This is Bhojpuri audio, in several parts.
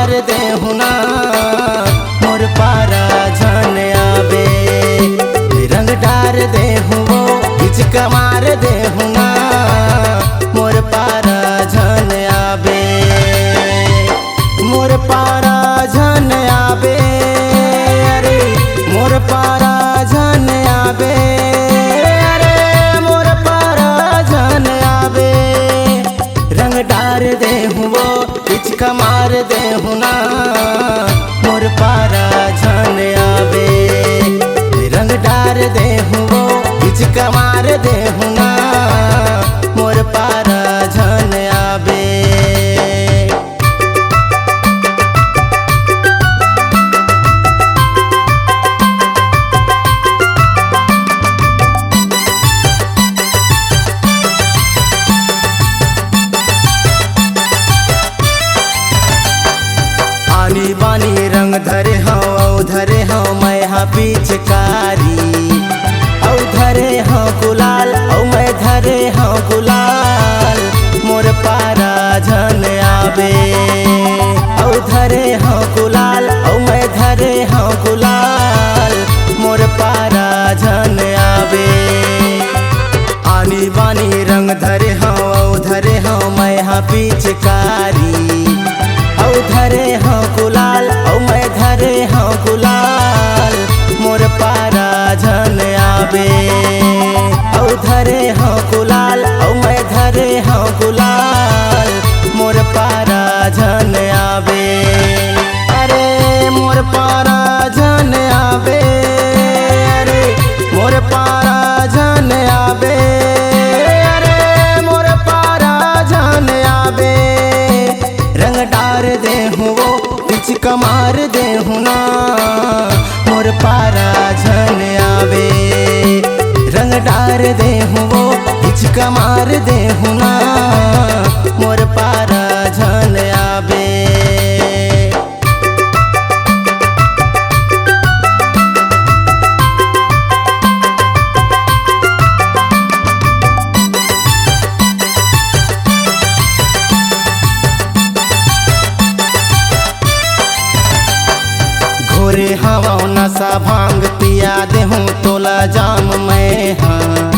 मार दे हुना मोर पारा जान आवे। रंग डार दे हुओ हिचका मार दे हुना मोर पारा जान आवे। मोर पारा जान आवे अरे मोर पारा जान आवे। अरे मोर पारा जान आवे। रंग डार दे हुओ हिचका मार दे हुना मोर पारा जान आवे। रंग डार दे हुओ हिचका मार दे हुना मोर पारा जान आवे। आनी बानी रंग धरे हूँ धरे हूँ मैं हाँ पिचकारी। औ धरे हूँ गुलाल औ मैं धरे हूँ गुलाल मोर पारा जान आवे। औ धरे हूँ गुलाल औ मैं धरे हूँ गुलाल मोर पारा जान आवे। आनी बानी रंग धरे हूँ धरे हूँ मैं हाँ पिचकारी। औ धरे हूँ गुलाल औ मैं धरे हूँ गुलाल मोर पारा जान आवे। औ धरे हूँ गुलाल औ मैं धरे हूँ गुलाल मोर पारा जान आवे। अरे मोर पारा जान आवे। अरे मोर पारा जान आवे। अरे मोर पारा जान आवे। रंग डार दे हुओ हिचका मार दे हुना मोर पारा जान आवे। रंग डार दे हुओ हिचका मार दे हुना मोर पारा जान आवे। घोरे हवा नशा भांग पिया दे हूँ तोला जाम मैं हाँ।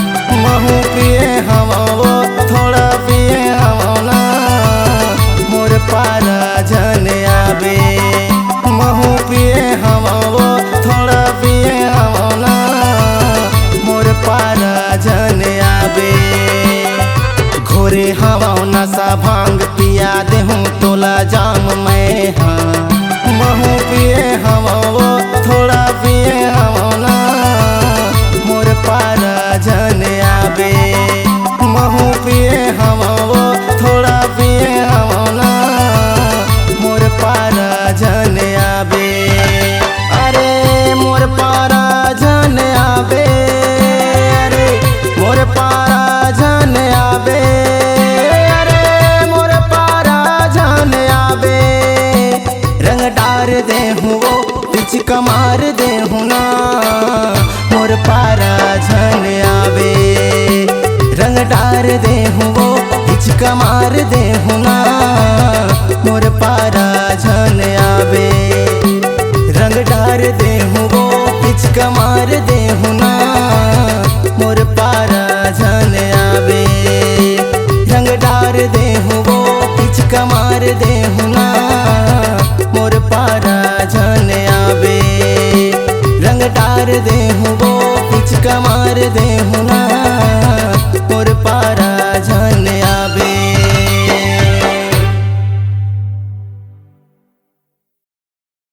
महू पिए हवा वो थोड़ा पिए हवा ना मोर पारा जान आवे। महू पिए हवा वो थोड़ा पिए हवा ना मोर पारा जान आवे। घोरे हवा नशा भांग पिया दे हूँ तोला जाम मैं हाँ। महू पिए हवा वो थोड़ा पिए हवा ना मोर पारा जान आवे। महू पिए हवा वो थोड़ा पिए हवा ना मोर पारा जान आवे। अरे मोर पारा जान आवे। अरे मोर पारा जान आवे। अरे मोर पारा जान आवे। रंग डार दे हुओ हिचका मार दे हुना मोर पारा जान आवे। रंग डार दे हुओ हिचका मार दे हुना मोर पारा जान आवे। रंग डार दे हुओ हिचका मार दे हुना मोर पारा जान आवे। रंग डार दे हुओ हिचका मार दे हुना मोर पारा जान आवे। रंग डार दे हुओ हिचका मार दे हुना